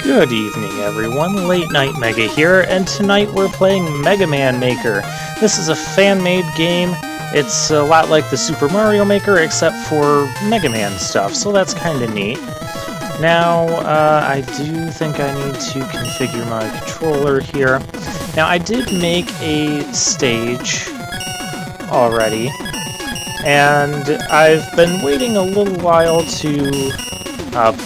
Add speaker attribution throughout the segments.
Speaker 1: Good evening, everyone. Late Night Mega here, and tonight we're playing Mega Man Maker. This is a fan-made game. It's a lot like the Super Mario Maker, except for Mega Man stuff, so that's kind of neat. Now, I do think I need to configure my controller here. Now, I did make a stage already, and I've been waiting a little while to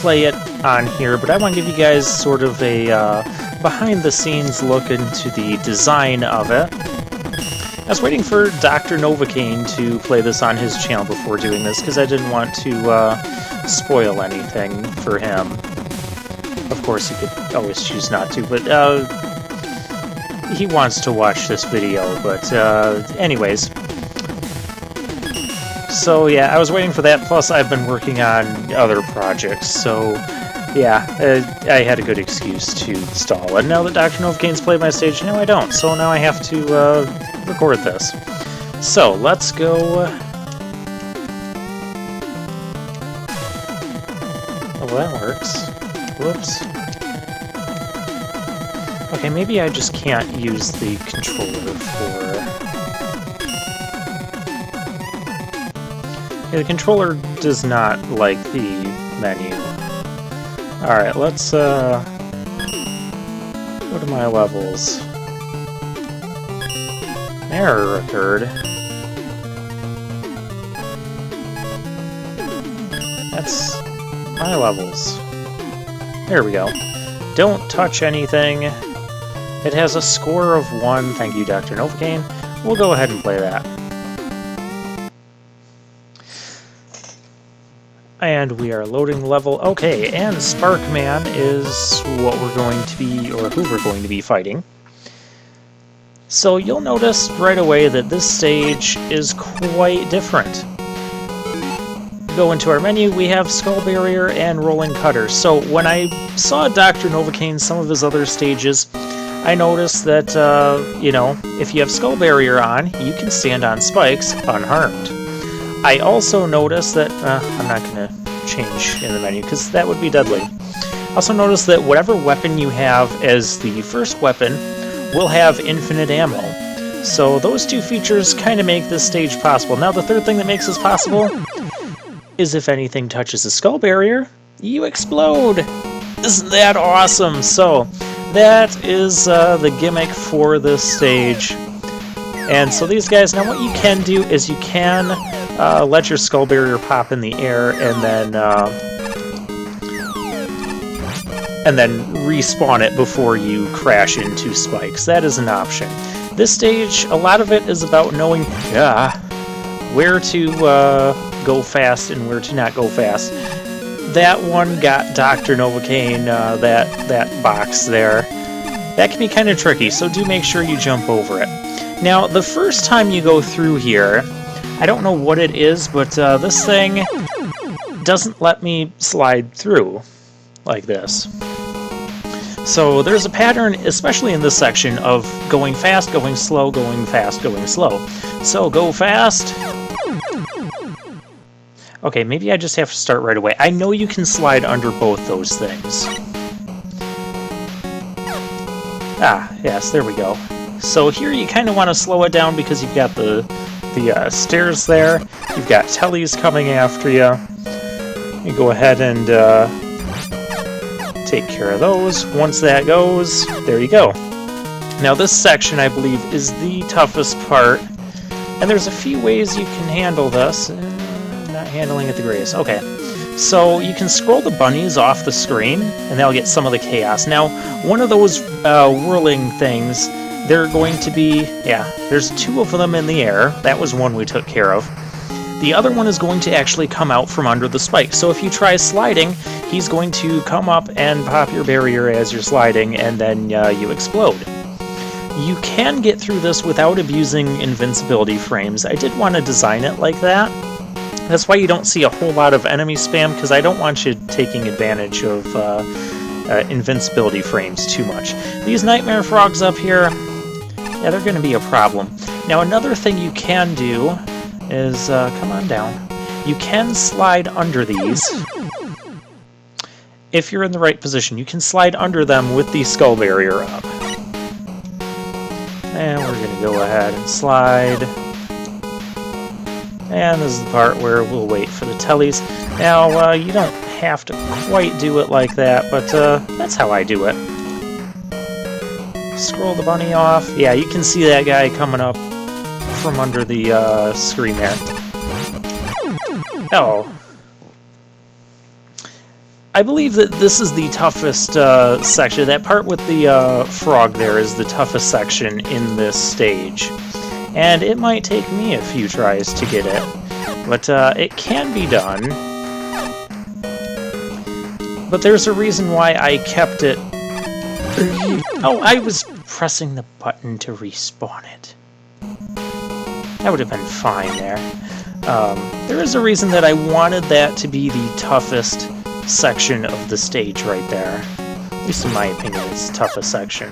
Speaker 1: play it on here, but I want to give you guys sort of a behind-the-scenes look into the design of it. I was waiting for Dr. Novocaine to play this on his channel before doing this, because I didn't want to spoil anything for him. Of course, he could always choose not to, but he wants to watch this video, but anyways. So yeah, I was waiting for that, plus I've been working on other projects, so yeah, I had a good excuse to stall. And now that Dr. Novocaine's played my stage, now I don't, so now I have to record this. So, let's go... Oh, that works. Whoops. Okay, maybe I just can't use the controller for... Yeah, the controller does not like the menu. Alright, let's go to my levels. Error occurred. That's my levels. There we go. Don't touch anything. It has a score of 1. Thank you, Dr. Novocaine. We'll go ahead and play that. And we are loading the level. Okay, and Sparkman is what we're going to be, or who we're going to be fighting. So you'll notice right away that this stage is quite different. Go into our menu, we have Skull Barrier and Rolling Cutter. So when I saw Dr. Novocaine, some of his other stages, I noticed that, you know, if you have Skull Barrier on, you can stand on spikes unharmed. I also noticed that, I'm not going to change in the menu because that would be deadly. I also noticed that whatever weapon you have as the first weapon will have infinite ammo. So those two features kind of make this stage possible. Now the third thing that makes this possible is if anything touches the Skull Barrier, you explode! Isn't that awesome? So that is the gimmick for this stage. And so these guys, now what you can do is you can let your Skull Barrier pop in the air and then respawn it before you crash into spikes. That is an option. This stage, a lot of it is about knowing where to go fast and where to not go fast. That one got Dr. Novocaine, that box there. That can be kind of tricky, so do make sure you jump over it. Now, the first time you go through here, I don't know what it is, but this thing doesn't let me slide through like this. So there's a pattern, especially in this section, of going fast, going slow, going fast, going slow. So go fast. Okay, maybe I just have to start right away. I know you can slide under both those things. Ah, yes, there we go. So here you kind of want to slow it down because you've got the stairs there. You've got tellies coming after you. You go ahead and take care of those. Once that goes, there you go. Now this section, I believe, is the toughest part. And there's a few ways you can handle this. Not handling it the greatest. Okay. So you can scroll the bunnies off the screen, and that'll get some of the chaos. Now, one of those whirling things, they're going to be, yeah, there's 2 of them in the air. That was one we took care of. The other one is going to actually come out from under the spike. So if you try sliding, he's going to come up and pop your barrier as you're sliding, and then you explode. You can get through this without abusing invincibility frames. I did want to design it like that. That's why you don't see a whole lot of enemy spam, because I don't want you taking advantage of invincibility frames too much. These Nightmare Frogs up here, yeah, they're going to be a problem. Now another thing you can do is, come on down, you can slide under these, if you're in the right position, you can slide under them with the skull barrier up. And we're going to go ahead and slide. And this is the part where we'll wait for the tellies. Now, you don't have to quite do it like that, but that's how I do it. Scroll the bunny off. Yeah, you can see that guy coming up from under the screen there. Oh. I believe that this is the toughest section. That part with the frog there is the toughest section in this stage. And it might take me a few tries to get it. But it can be done. But there's a reason why I kept it. Oh, I was pressing the button to respawn it. That would have been fine there. There is a reason that I wanted that to be the toughest section of the stage right there. At least in my opinion, it's the toughest section.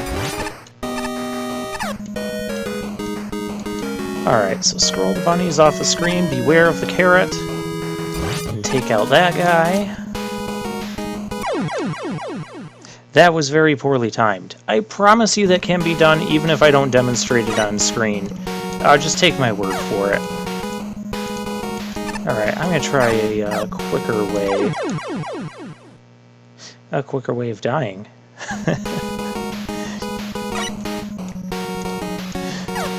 Speaker 1: Alright, so scroll the bunnies off the screen, beware of the carrot, and take out that guy. That was very poorly timed. I promise you that can be done even if I don't demonstrate it on screen. Just take my word for it. Alright, I'm going to try a quicker way. A quicker way of dying.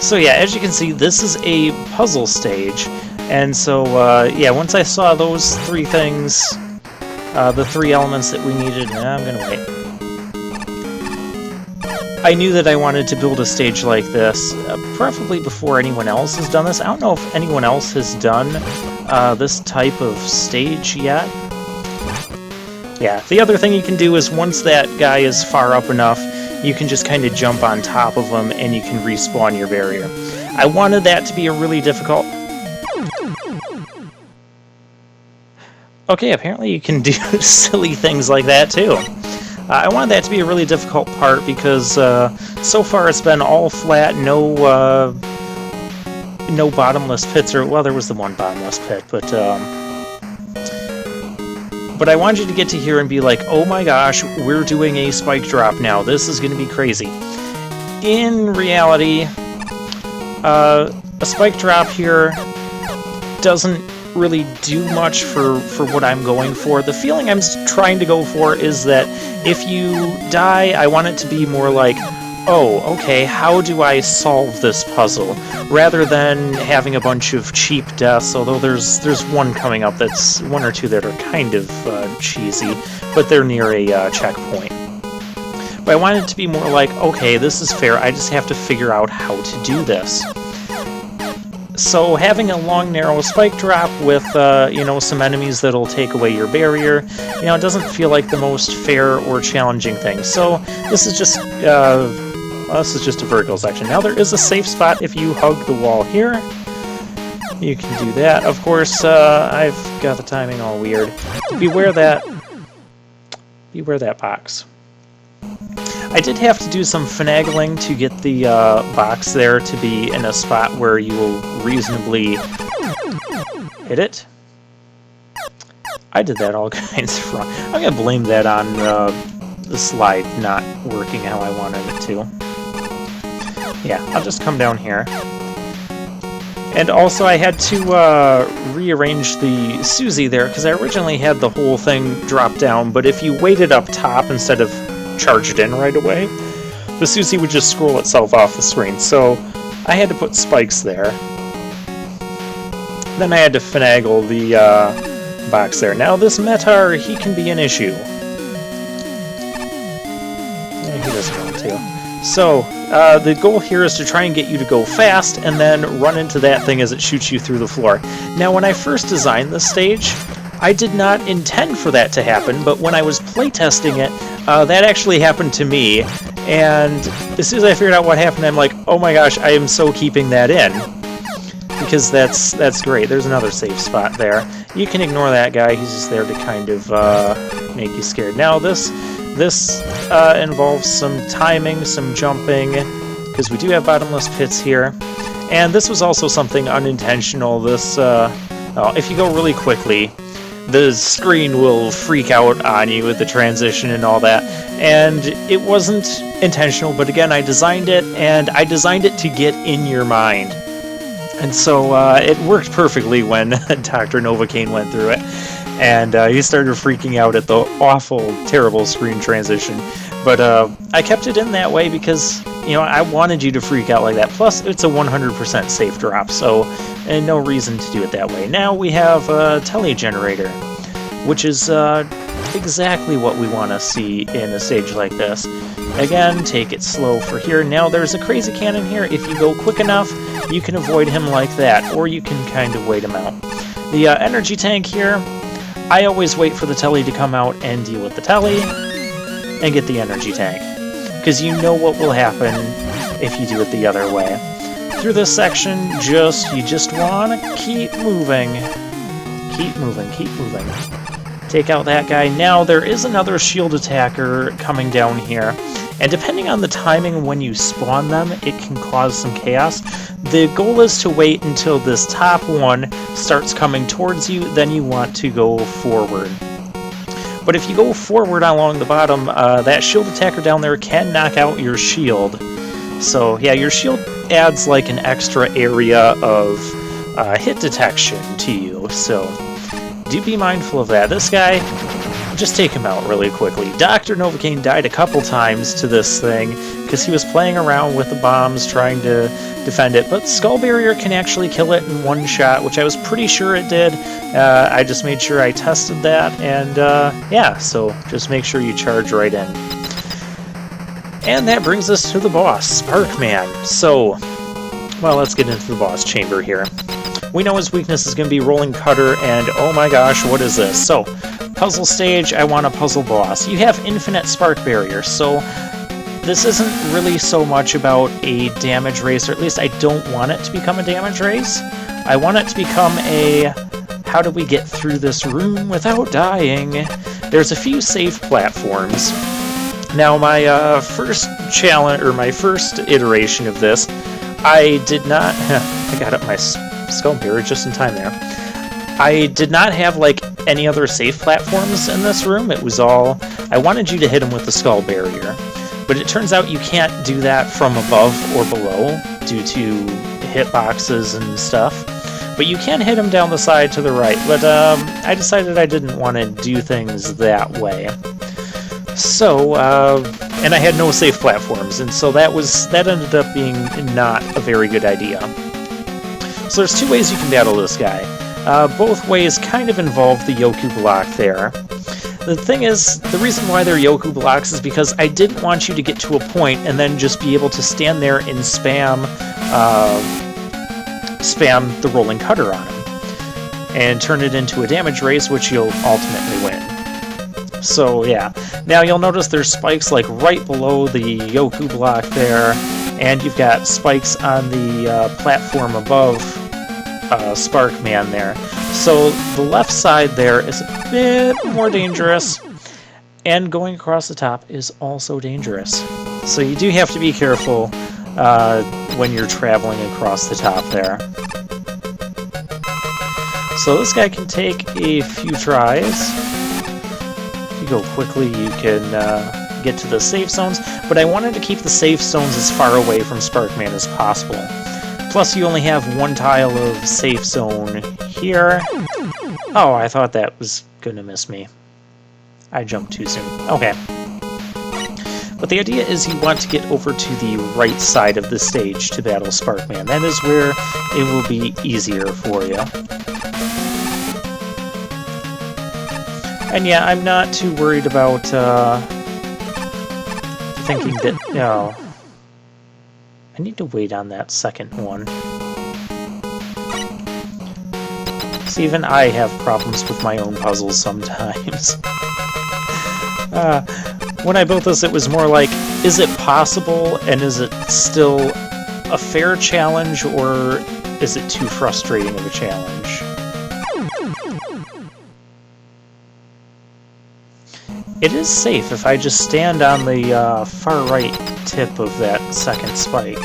Speaker 1: So yeah, as you can see, this is a puzzle stage. And so, yeah, once I saw those three things, the three elements that we needed, I'm going to wait. I knew that I wanted to build a stage like this, preferably before anyone else has done this. I don't know if anyone else has done this type of stage yet. Yeah, the other thing you can do is once that guy is far up enough, you can just kind of jump on top of him and you can respawn your barrier. I wanted that to be a really difficult... Okay, apparently you can do silly things like that too. I wanted that to be a really difficult part because so far it's been all flat, no bottomless pits, or, well, there was the one bottomless pit, but I wanted you to get to here and be like, oh my gosh, we're doing a spike drop now, this is going to be crazy. In reality, a spike drop here doesn't really do much for what I'm going for. The feeling I'm trying to go for is that if you die, I want it to be more like, oh, okay, how do I solve this puzzle? Rather than having a bunch of cheap deaths, although there's one coming up that's one or two that are kind of cheesy, but they're near a checkpoint. But I want it to be more like, okay, this is fair, I just have to figure out how to do this. So having a long, narrow spike drop with, you know, some enemies that'll take away your barrier, you know, it doesn't feel like the most fair or challenging thing. So this is just a vertical section. Now there is a safe spot if you hug the wall here. You can do that. Of course, I've got the timing all weird. Beware that box. I did have to do some finagling to get the box there to be in a spot where you will reasonably hit it. I did that all kinds of wrong. I'm going to blame that on the slide not working how I wanted it to. Yeah, I'll just come down here. And also I had to rearrange the Susie there, because I originally had the whole thing drop down, but if you waited up top instead of charged in right away, the Susie would just scroll itself off the screen. So I had to put spikes there. Then I had to finagle the box there. Now this Metar, he can be an issue. Yeah, he doesn't want to. So the goal here is to try and get you to go fast and then run into that thing as it shoots you through the floor. Now when I first designed this stage, I did not intend for that to happen, but when I was playtesting it, that actually happened to me, and as soon as I figured out what happened, I'm like, oh my gosh, I am so keeping that in, because that's great. There's another safe spot there. You can ignore that guy, he's just there to kind of make you scared. Now this involves some timing, some jumping, because we do have bottomless pits here, and this was also something unintentional. This, if you go really quickly, the screen will freak out on you with the transition and all that. And it wasn't intentional, but again, I designed it, and I designed it to get in your mind. And so it worked perfectly when Dr. Novocaine went through it. And he started freaking out at the awful, terrible screen transition. But I kept it in that way because, you know, I wanted you to freak out like that. Plus, it's a 100% safe drop, so no reason to do it that way. Now we have a telegenerator, which is exactly what we want to see in a stage like this. Again, take it slow for here. Now there's a crazy cannon here. If you go quick enough, you can avoid him like that, or you can kind of wait him out. The energy tank here, I always wait for the telly to come out and deal with the telly and get the energy tank, because you know what will happen if you do it the other way. Through this section, you just want to keep moving. Keep moving, keep moving. Take out that guy. Now, there is another shield attacker coming down here, and depending on the timing when you spawn them, it can cause some chaos. The goal is to wait until this top one starts coming towards you, then you want to go forward. But if you go forward along the bottom, that shield attacker down there can knock out your shield. So yeah, your shield adds like an extra area of hit detection to you, so do be mindful of that. This guy, just take him out really quickly. Dr. Novocaine died a couple times to this thing because he was playing around with the bombs trying to defend it, but Skull Barrier can actually kill it in one shot, which I was pretty sure it did. I just made sure I tested that, and yeah, so just make sure you charge right in. And that brings us to the boss, Sparkman. So, well, let's get into the boss chamber here. We know his weakness is going to be Rolling Cutter, and oh my gosh, what is this? So, puzzle stage, I want a puzzle boss. You have infinite Spark Barrier, so this isn't really so much about a damage race, or at least I don't want it to become a damage race. I want it to become a, how do we get through this room without dying? There's a few safe platforms. Now, my first challenge, or my first iteration of this, I did not, I got up my Skull Barrier just in time there. I did not have, like, any other safe platforms in this room. It was all, I wanted you to hit him with the Skull Barrier. But it turns out you can't do that from above or below due to hitboxes and stuff. But you can hit him down the side to the right. But I decided I didn't want to do things that way. So, and I had no safe platforms, and so that ended up being not a very good idea. So there's two ways you can battle this guy. Both ways kind of involve the Yoku block there. The thing is, the reason why they're Yoku blocks is because I didn't want you to get to a point and then just be able to stand there and spam the Rolling Cutter on him, and turn it into a damage race, which you'll ultimately win. So yeah, now you'll notice there's spikes like right below the Yoku block there, and you've got spikes on the platform above Sparkman there. So the left side there is a bit more dangerous, and going across the top is also dangerous. So you do have to be careful when you're traveling across the top there. So this guy can take a few tries. If you go quickly, you can get to the safe zones, but I wanted to keep the safe zones as far away from Sparkman as possible. Plus, you only have one tile of safe zone here. Oh, I thought that was gonna miss me. I jumped too soon. Okay. But the idea is you want to get over to the right side of the stage to battle Sparkman. That is where it will be easier for you. And yeah, I'm not too worried about thinking that, no. I need to wait on that second one. See, even I have problems with my own puzzles sometimes. When I built this, it was more like, is it possible, and is it still a fair challenge, or is it too frustrating of a challenge? It is safe if I just stand on the far right tip of that second spike.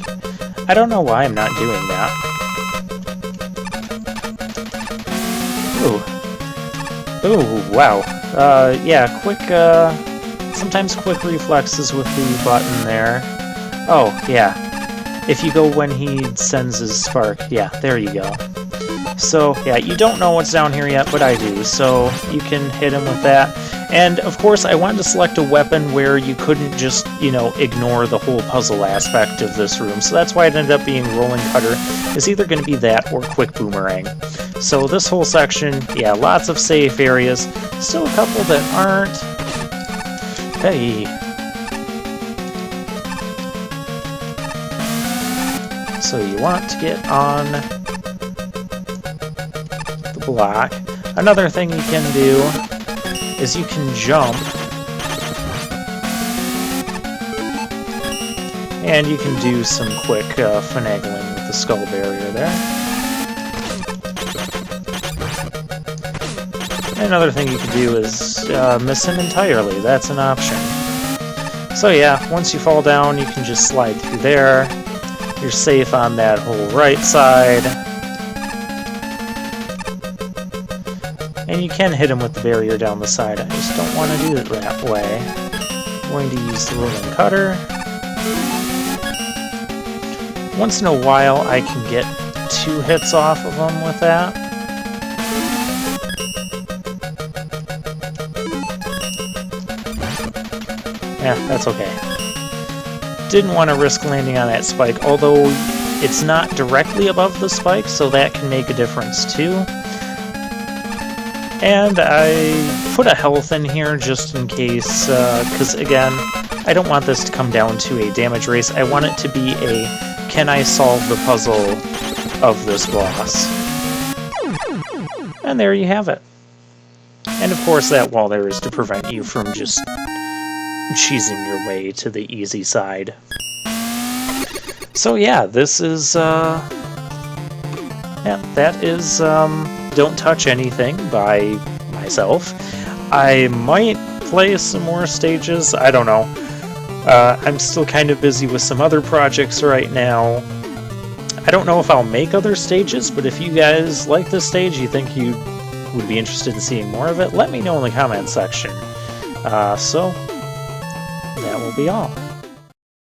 Speaker 1: I don't know why I'm not doing that. Ooh. Ooh, wow. Yeah, quick, sometimes quick reflexes with the button there. Oh, yeah. If you go when he sends his spark, yeah, there you go. So, yeah, you don't know what's down here yet, but I do, so you can hit him with that. And, of course, I wanted to select a weapon where you couldn't just, you know, ignore the whole puzzle aspect of this room, so that's why it ended up being Rolling Cutter. It's either going to be that or Quick Boomerang. So this whole section, yeah, lots of safe areas. Still a couple that aren't. Hey. So you want to get on the block. Another thing you can do is you can jump. And you can do some quick finagling with the skull barrier there. Another thing you can do is miss him entirely. That's an option. So yeah, once you fall down, you can just slide through there. You're safe on that whole right side. And you can hit him with the barrier down the side. I just don't want to do it that way. I'm going to use the Rolling Cutter. Once in a while, I can get 2 hits off of him with that. Yeah, that's okay. Didn't want to risk landing on that spike, although it's not directly above the spike, so that can make a difference too. And I put a health in here just in case, because again, I don't want this to come down to a damage race. I want it to be a, can I solve the puzzle of this boss? And there you have it. And of course that wall there is to prevent you from just cheesing your way to the easy side. So yeah, this is, yeah, that is, Don't Touch Anything by myself. I might play some more stages, I don't know. I'm still kind of busy with some other projects right now. I don't know if I'll make other stages, but if you guys like this stage, you think you would be interested in seeing more of it, let me know in the comment section. So that will be all.